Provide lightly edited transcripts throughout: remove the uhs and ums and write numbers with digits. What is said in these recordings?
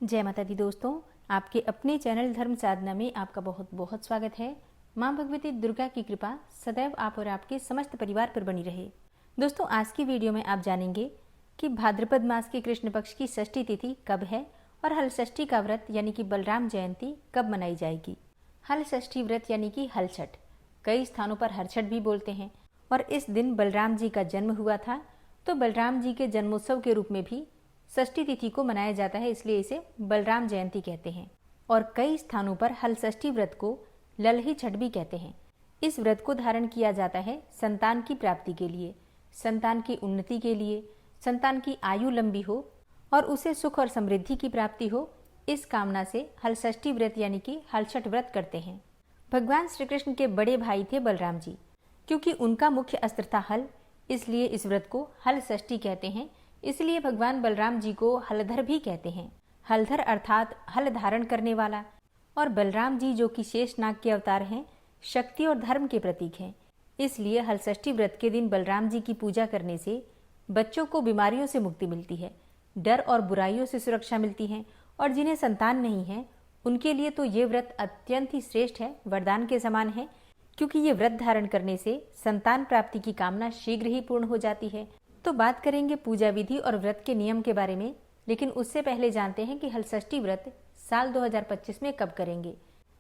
जय माता दी दोस्तों, आपके अपने चैनल धर्म साधना में आपका बहुत बहुत स्वागत है। माँ भगवती दुर्गा की कृपा सदैव आप और आपके समस्त परिवार पर बनी रहे। दोस्तों, आज की वीडियो में आप जानेंगे कि भाद्रपद मास के कृष्ण पक्ष की षष्ठी तिथि कब है और हल षष्ठी का व्रत यानी कि बलराम जयंती कब मनाई जाएगी। हल षष्ठी व्रत यानी कि हल छठ, कई स्थानों पर हर छठ भी बोलते हैं और इस दिन बलराम जी का जन्म हुआ था, तो बलराम जी के जन्मोत्सव के रूप में भी षष्ठी तिथि को मनाया जाता है, इसलिए इसे बलराम जयंती कहते हैं। और कई स्थानों पर हल षष्ठी व्रत को ललही छठ भी कहते हैं। इस व्रत को धारण किया जाता है संतान की प्राप्ति के लिए, संतान की उन्नति के लिए, संतान की आयु लंबी हो और उसे सुख और समृद्धि की प्राप्ति हो, इस कामना से हल षष्ठी व्रत यानी कि हल छठ व्रत करते हैं। भगवान श्री कृष्ण के बड़े भाई थे बलराम जी। क्योंकि उनका मुख्य अस्त्र था हल, इसलिए इस व्रत को हल षष्ठी कहते हैं। इसलिए भगवान बलराम जी को हलधर भी कहते हैं। हलधर अर्थात हल धारण करने वाला। और बलराम जी जो कि शेषनाग के अवतार हैं, शक्ति और धर्म के प्रतीक हैं। इसलिए हल षष्ठी व्रत के दिन बलराम जी की पूजा करने से बच्चों को बीमारियों से मुक्ति मिलती है, डर और बुराइयों से सुरक्षा मिलती है, और जिन्हें संतान नहीं है उनके लिए तो ये व्रत अत्यंत ही श्रेष्ठ है, वरदान के समान है। क्योंकि ये व्रत धारण करने से संतान प्राप्ति की कामना शीघ्र ही पूर्ण हो जाती है। तो बात करेंगे पूजा विधि और व्रत के नियम के बारे में, लेकिन उससे पहले जानते हैं कि हल षष्ठी व्रत साल 2025 में कब करेंगे।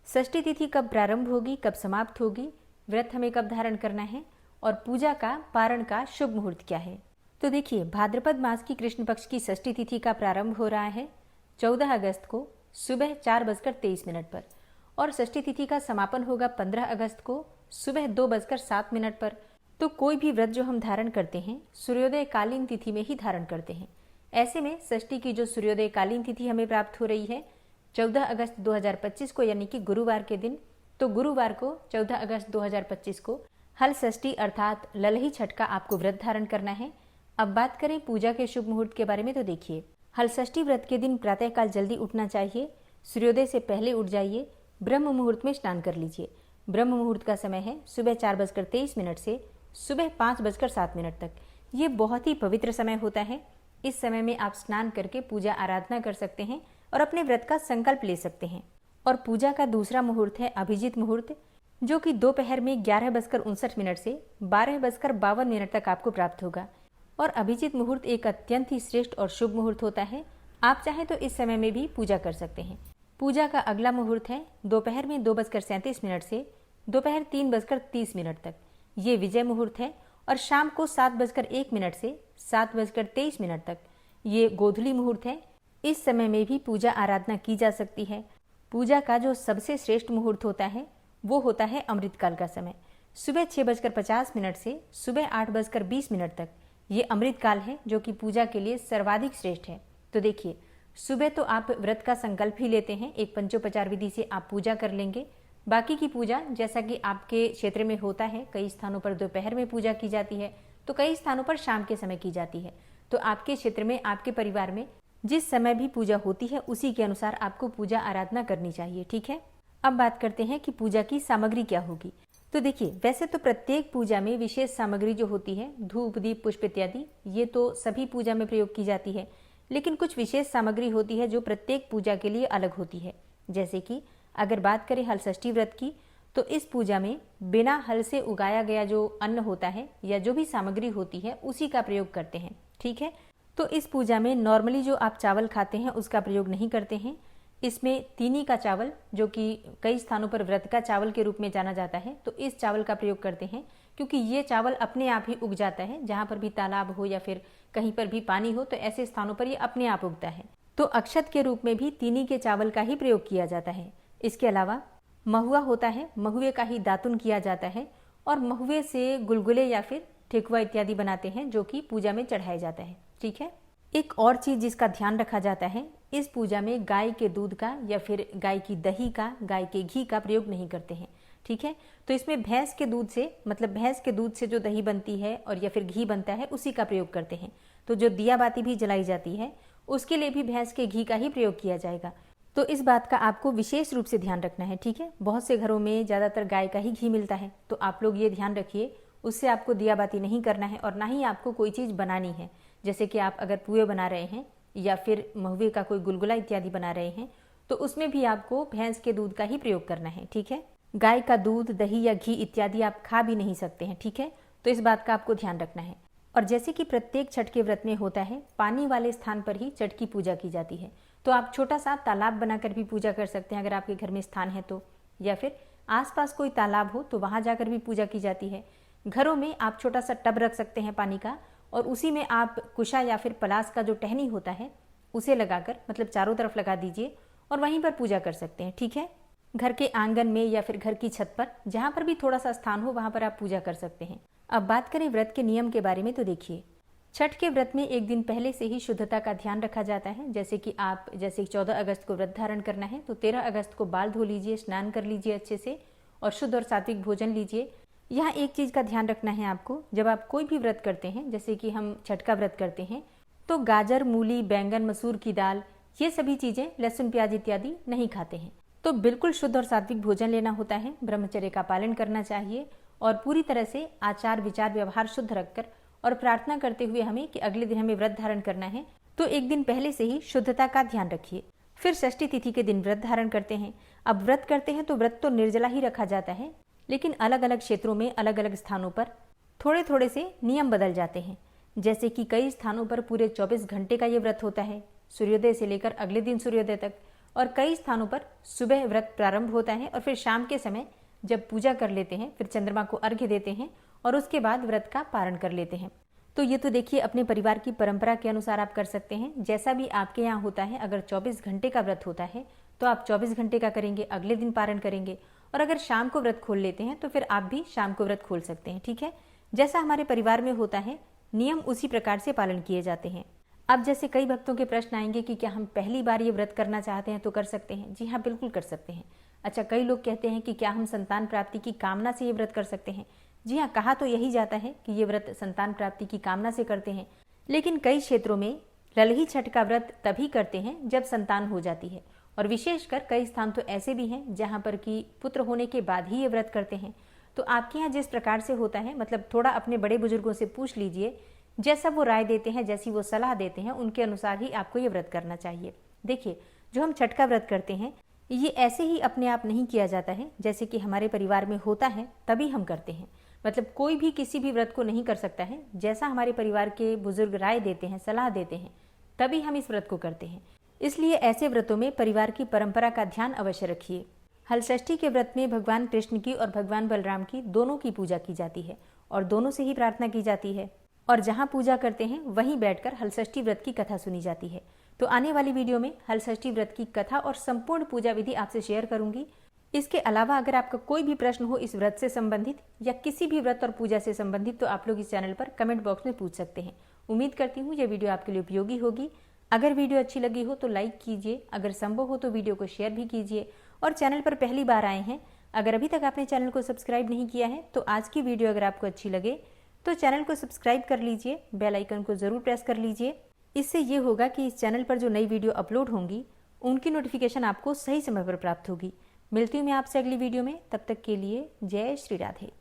षष्ठी तिथि कब प्रारंभ होगी, कब समाप्त होगी, व्रत हमें कब धारण करना है और पूजा का पारण का शुभ मुहूर्त क्या है। तो देखिए, भाद्रपद मास की कृष्ण पक्ष की षष्ठी तिथि का प्रारंभ हो रहा है 14 अगस्त को सुबह 4:23 पर और षष्ठी तिथि का समापन होगा 15 अगस्त को सुबह 2:07 पर। तो कोई भी व्रत जो हम धारण करते हैं सूर्योदय कालीन तिथि में ही धारण करते हैं। ऐसे में षष्ठी की जो सूर्योदय कालीन तिथि हमें प्राप्त हो रही है 14 अगस्त 2025 को, यानी कि गुरुवार के दिन, तो गुरुवार को 14 अगस्त 2025 को हल षष्ठी अर्थात ललही छठ का आपको व्रत धारण करना है। अब बात करें पूजा के शुभ मुहूर्त के बारे में, तो देखिए, हल षष्ठी व्रत के दिन प्रातःकाल जल्दी उठना चाहिए। सूर्योदय से पहले उठ जाइए, ब्रह्म मुहूर्त में स्नान कर लीजिए। ब्रह्म मुहूर्त का समय है सुबह 4:23 से सुबह 5:07 तक। ये बहुत ही पवित्र समय होता है। इस समय में आप स्नान करके पूजा आराधना कर सकते हैं और अपने व्रत का संकल्प ले सकते हैं। और पूजा का दूसरा मुहूर्त है अभिजीत मुहूर्त, जो कि दोपहर में 11:59 से 12:52 तक आपको प्राप्त होगा। और अभिजीत मुहूर्त एक अत्यंत ही श्रेष्ठ और शुभ मुहूर्त होता है। आप चाहें तो इस समय में भी पूजा कर सकते हैं। पूजा का अगला मुहूर्त है दोपहर में 2:37 से दोपहर 3:30 तक। ये विजय मुहूर्त है। और शाम को 7:01 से 7:23 तक ये गोधूली मुहूर्त है। इस समय में भी पूजा आराधना की जा सकती है। पूजा का जो सबसे श्रेष्ठ मुहूर्त होता है वो होता है अमृतकाल का समय, सुबह 6:50 से सुबह 8:20 तक। ये अमृतकाल है जो कि पूजा के लिए सर्वाधिक श्रेष्ठ है। तो देखिए, सुबह तो आप व्रत का संकल्प ही लेते हैं, एक पंचोपचार विधि से आप पूजा कर लेंगे। बाकी की पूजा जैसा कि आपके क्षेत्र में होता है, कई स्थानों पर दोपहर में पूजा की जाती है, तो कई स्थानों पर शाम के समय की जाती है। तो आपके क्षेत्र में, आपके परिवार में जिस समय भी पूजा होती है उसी के अनुसार आपको पूजा आराधना करनी चाहिए, ठीक है। अब बात करते हैं कि पूजा की सामग्री क्या होगी। तो देखिए, वैसे तो प्रत्येक पूजा में विशेष सामग्री जो होती है, धूप, दीप, पुष्प इत्यादि, ये तो सभी पूजा में प्रयोग की जाती है। लेकिन कुछ विशेष सामग्री होती है जो प्रत्येक पूजा के लिए अलग होती है। जैसे कि अगर बात करें हल षष्ठी व्रत की, तो इस पूजा में बिना हल से उगाया गया जो अन्न होता है या जो भी सामग्री होती है उसी का प्रयोग करते हैं, ठीक है। तो इस पूजा में नॉर्मली जो आप चावल खाते हैं उसका प्रयोग नहीं करते हैं। इसमें तीनी का चावल, जो कि कई स्थानों पर व्रत का चावल के रूप में जाना जाता है, तो इस चावल का प्रयोग करते हैं। क्योंकि ये चावल अपने आप ही उग जाता है, जहाँ पर भी तालाब हो या फिर कहीं पर भी पानी हो, तो ऐसे स्थानों पर ये अपने आप उगता है। तो अक्षत के रूप में भी तीनी के चावल का ही प्रयोग किया जाता है। इसके अलावा महुआ होता है, महुए का ही दातुन किया जाता है और महुए से गुलगुले या फिर ठेकुआ इत्यादि बनाते हैं, जो कि पूजा में चढ़ाया जाता है, ठीक है। एक और चीज जिसका ध्यान रखा जाता है, इस पूजा में गाय के दूध का या फिर गाय की दही का, गाय के घी का प्रयोग नहीं करते हैं, ठीक है। तो इसमें भैंस के दूध से, मतलब भैंस के दूध से जो दही बनती है और या फिर घी बनता है उसी का प्रयोग करते हैं। तो जो दिया बाती भी जलाई जाती है उसके लिए भी भैंस के घी का ही प्रयोग किया जाएगा। तो इस बात का आपको विशेष रूप से ध्यान रखना है, ठीक है। बहुत से घरों में ज़्यादातर गाय का ही घी मिलता है, तो आप लोग ये ध्यान रखिए, उससे आपको दिया बाती नहीं करना है और ना ही आपको कोई चीज़ बनानी है। जैसे कि आप अगर पुए बना रहे हैं या फिर महुए का कोई गुलगुला इत्यादि बना रहे हैं तो उसमें भी आपको भैंस के दूध का ही प्रयोग करना है, ठीक है। गाय का दूध, दही या घी इत्यादि आप खा भी नहीं सकते हैं, ठीक है। तो इस बात का आपको ध्यान रखना है। और जैसे कि प्रत्येक छठ के व्रत में होता है, पानी वाले स्थान पर ही छठ की पूजा की जाती है। तो आप छोटा सा तालाब बनाकर भी पूजा कर सकते हैं अगर आपके घर में स्थान है तो, या फिर आसपास कोई तालाब हो तो वहां जाकर भी पूजा की जाती है। घरों में आप छोटा सा टब रख सकते हैं पानी का, और उसी में आप कुशा या फिर पलास का जो टहनी होता है उसे लगाकर, मतलब चारों तरफ लगा दीजिए और वहीं पर पूजा कर सकते हैं, ठीक है। घर के आंगन में या फिर घर की छत पर, जहां पर भी थोड़ा सा स्थान हो वहां पर आप पूजा कर सकते हैं। अब बात करें व्रत के नियम के बारे में तो देखिए, छठ के व्रत में एक दिन पहले से ही शुद्धता का ध्यान रखा जाता है। जैसे कि 14 अगस्त को व्रत धारण करना है तो 13 अगस्त को बाल धो लीजिए, स्नान कर लीजिए अच्छे से और शुद्ध और सात्विक भोजन लीजिए। यहाँ एक चीज का ध्यान रखना है आपको, जब आप कोई भी व्रत करते हैं, जैसे कि हम छठ का व्रत करते हैं, तो गाजर, मूली, बैंगन, मसूर की दाल, ये सभी चीजें, लहसुन, प्याज इत्यादि नहीं खाते हैं। तो बिल्कुल शुद्ध और सात्विक भोजन लेना होता है, ब्रह्मचर्य का पालन करना चाहिए और पूरी तरह से आचार विचार व्यवहार शुद्ध रखकर और प्रार्थना करते हुए हमें कि अगले दिन हमें व्रत धारण करना है, तो एक दिन पहले से ही शुद्धता का ध्यान रखिए। फिर षष्ठी तिथि के दिन व्रत धारण करते हैं। अब व्रत करते हैं तो व्रत तो निर्जला ही रखा जाता है, लेकिन अलग अलग क्षेत्रों में अलग अलग स्थानों पर थोड़े थोड़े से नियम बदल जाते हैं। जैसे कि कई स्थानों पर पूरे 24 घंटे का ये व्रत होता है, सूर्योदय से लेकर अगले दिन सूर्योदय तक, और कई स्थानों पर सुबह व्रत प्रारंभ होता है और फिर शाम के समय जब पूजा कर लेते हैं, फिर चंद्रमा को अर्घ्य देते हैं और उसके बाद व्रत का पारण कर लेते हैं। तो ये तो देखिए अपने परिवार की परंपरा के अनुसार आप कर सकते हैं, जैसा भी आपके यहाँ होता है। अगर 24 घंटे का व्रत होता है तो आप 24 घंटे का करेंगे, अगले दिन पारण करेंगे, और अगर शाम को व्रत खोल लेते हैं तो फिर आप भी शाम को व्रत खोल सकते हैं, ठीक है। जैसा हमारे परिवार में होता है नियम उसी प्रकार से पालन किए जाते हैं। अब जैसे कई भक्तों के प्रश्न आएंगे कि क्या हम पहली बार ये व्रत करना चाहते हैं तो कर सकते हैं? जी हाँ, बिल्कुल कर सकते हैं। अच्छा, कई लोग कहते हैं कि क्या हम संतान प्राप्ति की कामना से ये व्रत कर सकते हैं? जी हाँ, कहा तो यही जाता है कि ये व्रत संतान प्राप्ति की कामना से करते हैं, लेकिन कई क्षेत्रों में ललही छठ का व्रत तभी करते हैं जब संतान हो जाती है, और विशेषकर कई स्थान तो ऐसे भी हैं जहाँ पर कि पुत्र होने के बाद ही ये व्रत करते हैं। तो आपके यहाँ जिस प्रकार से होता है, मतलब थोड़ा अपने बड़े बुजुर्गों से पूछ लीजिए, जैसा वो राय देते हैं, जैसी वो सलाह देते हैं, उनके अनुसार ही आपको ये व्रत करना चाहिए। देखिए, जो हम छठ का व्रत करते हैं ये ऐसे ही अपने आप नहीं किया जाता है, जैसे कि हमारे परिवार में होता है तभी हम करते हैं। मतलब कोई भी किसी भी व्रत को नहीं कर सकता है, जैसा हमारे परिवार के बुजुर्ग राय देते हैं, सलाह देते हैं, तभी हम इस व्रत को करते हैं। इसलिए ऐसे व्रतों में परिवार की परंपरा का ध्यान अवश्य रखिए। हलषष्ठी के व्रत में भगवान कृष्ण की और भगवान बलराम की दोनों की पूजा की जाती है और दोनों से ही प्रार्थना की जाती है, और जहां पूजा करते हैं वहीं बैठकर हलषष्ठी व्रत की कथा सुनी जाती है। तो आने वाली वीडियो में हलषष्ठी व्रत की कथा और संपूर्ण पूजा विधि आपसे शेयर करूंगी। इसके अलावा अगर आपका कोई भी प्रश्न हो इस व्रत से संबंधित या किसी भी व्रत और पूजा से संबंधित, तो आप लोग इस चैनल पर कमेंट बॉक्स में पूछ सकते हैं। उम्मीद करती हूँ ये वीडियो आपके लिए उपयोगी होगी। अगर वीडियो अच्छी लगी हो तो लाइक कीजिए, अगर संभव हो तो वीडियो को शेयर भी कीजिए, और चैनल पर पहली बार आए हैं, अगर अभी तक आपने चैनल को सब्सक्राइब नहीं किया है तो आज की वीडियो अगर आपको अच्छी लगे तो चैनल को सब्सक्राइब कर लीजिए, बेल आइकन को जरूर प्रेस कर लीजिए। इससे ये होगा कि इस चैनल पर जो नई वीडियो अपलोड होंगी उनकी नोटिफिकेशन आपको सही समय पर प्राप्त होगी। मिलती हूँ मैं आपसे अगली वीडियो में, तब तक के लिए जय श्री राधे।